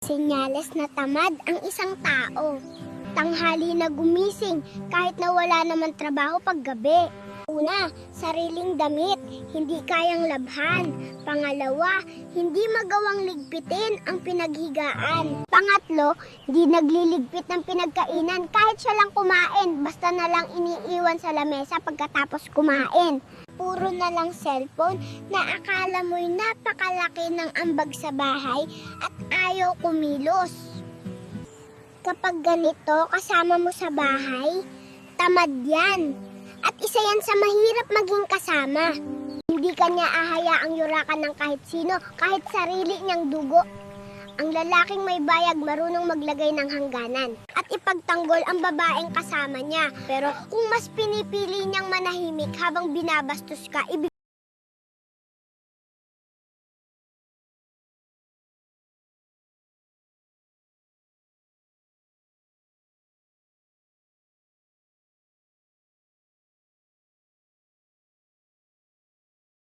Senyales na tamad ang isang tao. Tanghali na gumising kahit na wala naman trabaho paggabi. Una, sariling damit, hindi kayang labhan. Pangalawa, hindi magawang ligpitin ang pinaghigaan. Pangatlo, hindi nagliligpit ng pinagkainan kahit siya lang kumain, basta na lang iniiwan sa lamesa pagkatapos kumain. Puro na lang cellphone na akala mo'y napakalaki ng ambag sa bahay at ayaw kumilos. Kapag ganito kasama mo sa bahay, tamad yan. At isa yan sa mahirap maging kasama. Hindi ka niya ahayaang yurakan ng kahit sino, kahit sarili niyang dugo. Ang lalaking may bayag marunong maglagay ng hangganan at ipagtanggol ang babaeng kasama niya. Pero kung mas pinipili niyang manahimik habang binabastos ka,